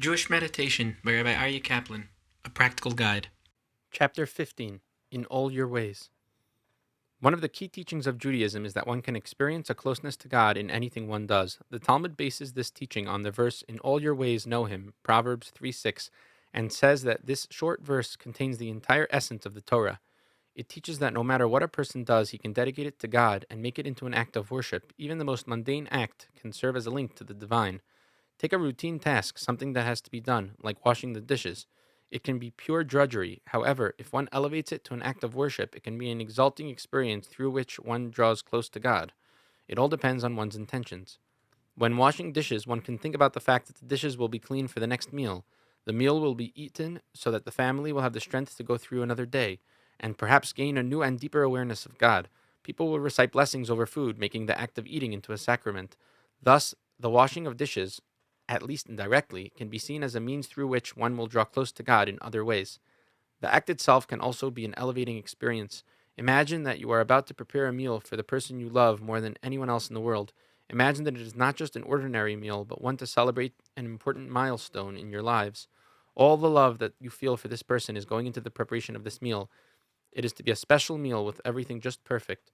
Jewish Meditation by Rabbi Aryeh Kaplan, a practical guide. Chapter 15 In All Your Ways. One of the key teachings of Judaism is that one can experience a closeness to God in anything one does. The Talmud bases this teaching on the verse, "In all your ways know him," Proverbs 3:6, and says that this short verse contains the entire essence of the Torah. It teaches that no matter what a person does, he can dedicate it to God and make it into an act of worship. Even the most mundane act can serve as a link to the divine. Take a routine task, something that has to be done, like washing the dishes. It can be pure drudgery. However, if one elevates it to an act of worship, it can be an exalting experience through which one draws close to God. It all depends on one's intentions. When washing dishes, one can think about the fact that the dishes will be clean for the next meal. The meal will be eaten so that the family will have the strength to go through another day, and perhaps gain a new and deeper awareness of God. People will recite blessings over food, making the act of eating into a sacrament. Thus, the washing of dishes, at least indirectly, can be seen as a means through which one will draw close to God in other ways. The act itself can also be an elevating experience. Imagine that you are about to prepare a meal for the person you love more than anyone else in the world. Imagine that it is not just an ordinary meal, but one to celebrate an important milestone in your lives. All the love that you feel for this person is going into the preparation of this meal. It is to be a special meal with everything just perfect.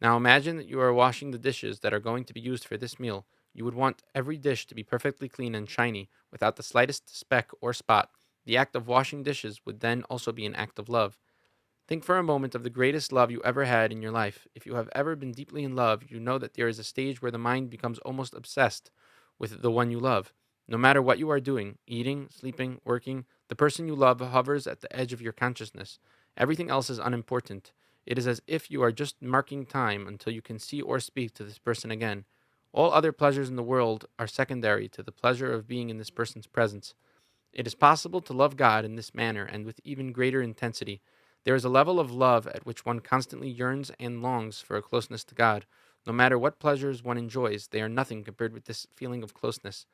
Now imagine that you are washing the dishes that are going to be used for this meal. You would want every dish to be perfectly clean and shiny, without the slightest speck or spot. The act of washing dishes would then also be an act of love. Think for a moment of the greatest love you ever had in your life. If you have ever been deeply in love, you know that there is a stage where the mind becomes almost obsessed with the one you love. No matter what you are doing, eating, sleeping, working, the person you love hovers at the edge of your consciousness. Everything else is unimportant. It is as if you are just marking time until you can see or speak to this person again. All other pleasures in the world are secondary to the pleasure of being in this person's presence. It is possible to love God in this manner and with even greater intensity. There is a level of love at which one constantly yearns and longs for a closeness to God. No matter what pleasures one enjoys, they are nothing compared with this feeling of closeness.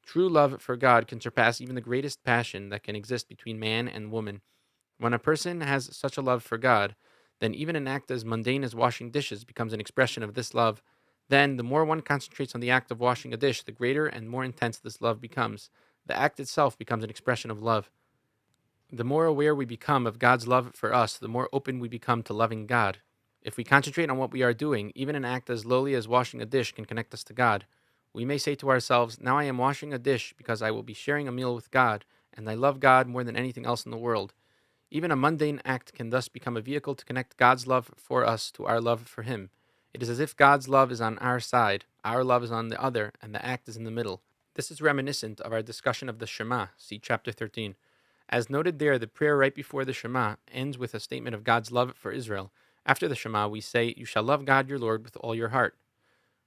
True love for God can surpass even the greatest passion that can exist between man and woman. When a person has such a love for God, then even an act as mundane as washing dishes becomes an expression of this love. Then, the more one concentrates on the act of washing a dish, the greater and more intense this love becomes. The act itself becomes an expression of love. The more aware we become of God's love for us, the more open we become to loving God. If we concentrate on what we are doing, even an act as lowly as washing a dish can connect us to God. We may say to ourselves, "Now I am washing a dish because I will be sharing a meal with God, and I love God more than anything else in the world." Even a mundane act can thus become a vehicle to connect God's love for us to our love for Him. It is as if God's love is on our side, our love is on the other, and the act is in the middle. This is reminiscent of our discussion of the Shema, see chapter 13. As noted there, the prayer right before the Shema ends with a statement of God's love for Israel. After the Shema, we say, "You shall love God your Lord with all your heart."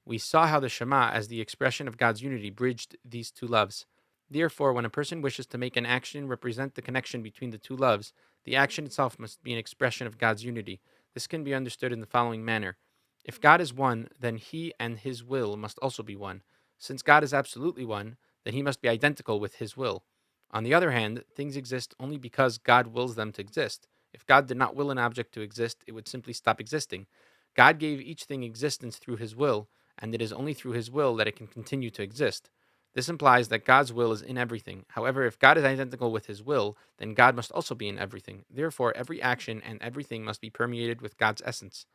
We saw how the Shema, as the expression of God's unity, bridged these two loves. Therefore, when a person wishes to make an action represent the connection between the two loves, the action itself must be an expression of God's unity. This can be understood in the following manner. If God is one, then He and His will must also be one. Since God is absolutely one, then He must be identical with His will. On the other hand, things exist only because God wills them to exist. If God did not will an object to exist, it would simply stop existing. God gave each thing existence through His will, and it is only through His will that it can continue to exist. This implies that God's will is in everything. However, if God is identical with His will, then God must also be in everything. Therefore, every action and everything must be permeated with God's essence.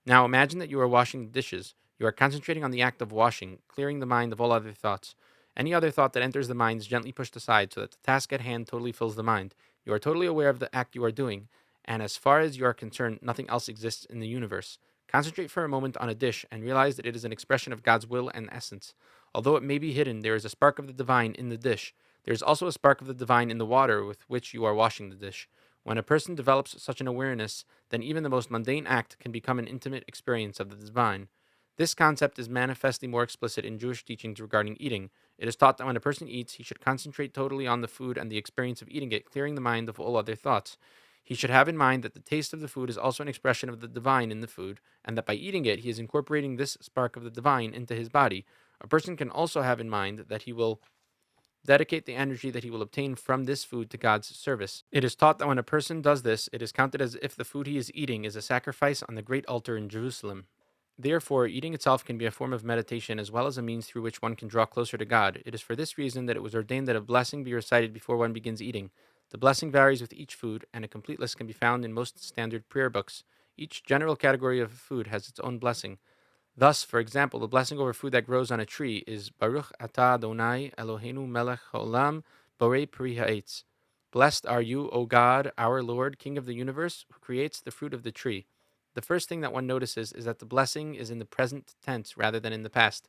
Now imagine that you are washing the dishes. You are concentrating on the act of washing, clearing the mind of all other thoughts. Any other thought that enters the mind is gently pushed aside so that the task at hand totally fills the mind. You are totally aware of the act you are doing, and as far as you are concerned, nothing else exists in the universe. Concentrate for a moment on a dish and realize that it is an expression of God's will and essence. Although it may be hidden, there is a spark of the divine in the dish. There is also a spark of the divine in the water with which you are washing the dish. When a person develops such an awareness, then even the most mundane act can become an intimate experience of the divine. This concept is manifestly more explicit in Jewish teachings regarding eating. It is taught that when a person eats, he should concentrate totally on the food and the experience of eating it, clearing the mind of all other thoughts. He should have in mind that the taste of the food is also an expression of the divine in the food, and that by eating it, he is incorporating this spark of the divine into his body. A person can also have in mind that he will dedicate the energy that he will obtain from this food to God's service. It is taught that when a person does this, it is counted as if the food he is eating is a sacrifice on the great altar in Jerusalem. Therefore, eating itself can be a form of meditation as well as a means through which one can draw closer to God. It is for this reason that it was ordained that a blessing be recited before one begins eating. The blessing varies with each food, and a complete list can be found in most standard prayer books. Each general category of food has its own blessing. Thus, for example, the blessing over food that grows on a tree is Baruch atah Adonai Eloheinu melech haolam borei pri ha'etz. Blessed are you, O God, our Lord, King of the universe, who creates the fruit of the tree. The first thing that one notices is that the blessing is in the present tense rather than in the past.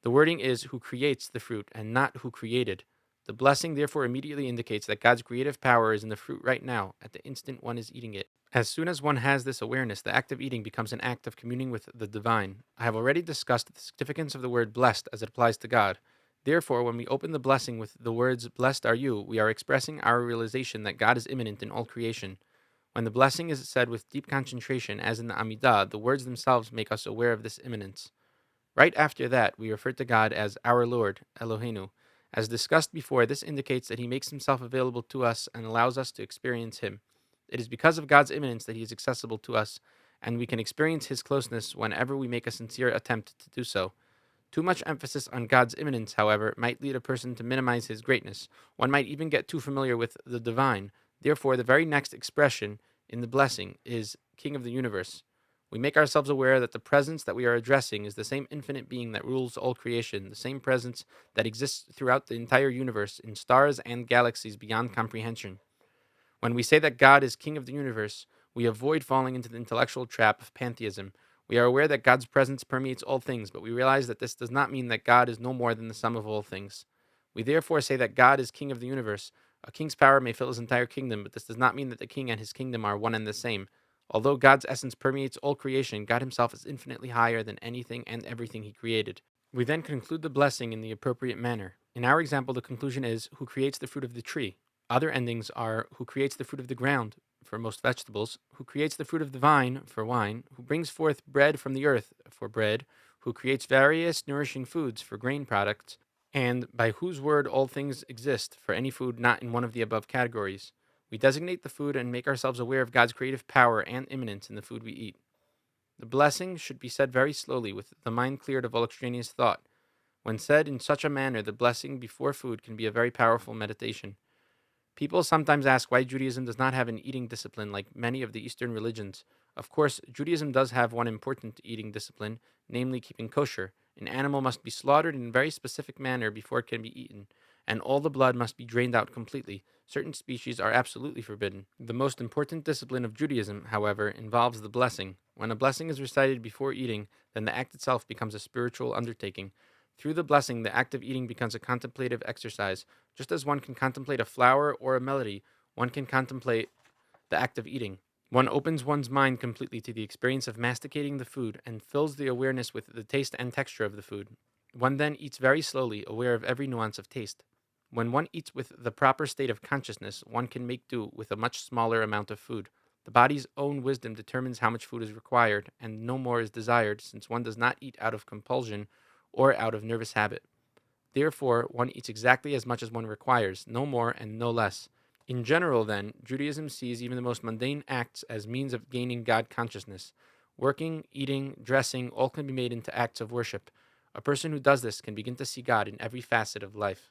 The wording is who creates the fruit and not who created. The blessing therefore immediately indicates that God's creative power is in the fruit right now, at the instant one is eating it. As soon as one has this awareness, the act of eating becomes an act of communing with the divine. I have already discussed the significance of the word blessed as it applies to God. Therefore, when we open the blessing with the words, Blessed are you, we are expressing our realization that God is immanent in all creation. When the blessing is said with deep concentration, as in the Amidah, the words themselves make us aware of this immanence. Right after that, we refer to God as our Lord, Eloheinu. As discussed before, this indicates that He makes Himself available to us and allows us to experience Him. It is because of God's immanence that He is accessible to us, and we can experience His closeness whenever we make a sincere attempt to do so. Too much emphasis on God's immanence, however, might lead a person to minimize His greatness. One might even get too familiar with the divine. Therefore, the very next expression in the blessing is King of the universe. We make ourselves aware that the presence that we are addressing is the same infinite being that rules all creation, the same presence that exists throughout the entire universe in stars and galaxies beyond comprehension. When we say that God is King of the universe, we avoid falling into the intellectual trap of pantheism. We are aware that God's presence permeates all things, but we realize that this does not mean that God is no more than the sum of all things. We therefore say that God is King of the universe. A king's power may fill his entire kingdom, but this does not mean that the king and his kingdom are one and the same. Although God's essence permeates all creation, God himself is infinitely higher than anything and everything he created. We then conclude the blessing in the appropriate manner. In our example, the conclusion is, Who creates the fruit of the tree? Other endings are, Who creates the fruit of the ground? For most vegetables. Who creates the fruit of the vine? For wine. Who brings forth bread from the earth? For bread. Who creates various nourishing foods? For grain products. And by whose word all things exist? For any food not in one of the above categories. We designate the food and make ourselves aware of God's creative power and immanence in the food we eat. The blessing should be said very slowly, with the mind cleared of all extraneous thought. When said in such a manner, the blessing before food can be a very powerful meditation. People sometimes ask why Judaism does not have an eating discipline like many of the Eastern religions. Of course, Judaism does have one important eating discipline, namely keeping kosher. An animal must be slaughtered in a very specific manner before it can be eaten, and all the blood must be drained out completely. Certain species are absolutely forbidden. The most important discipline of Judaism, however, involves the blessing. When a blessing is recited before eating, then the act itself becomes a spiritual undertaking. Through the blessing, the act of eating becomes a contemplative exercise. Just as one can contemplate a flower or a melody, one can contemplate the act of eating. One opens one's mind completely to the experience of masticating the food and fills the awareness with the taste and texture of the food. One then eats very slowly, aware of every nuance of taste. When one eats with the proper state of consciousness, one can make do with a much smaller amount of food. The body's own wisdom determines how much food is required, and no more is desired, since one does not eat out of compulsion or out of nervous habit. Therefore, one eats exactly as much as one requires, no more and no less. In general, then, Judaism sees even the most mundane acts as means of gaining God consciousness. Working, eating, dressing, all can be made into acts of worship. A person who does this can begin to see God in every facet of life.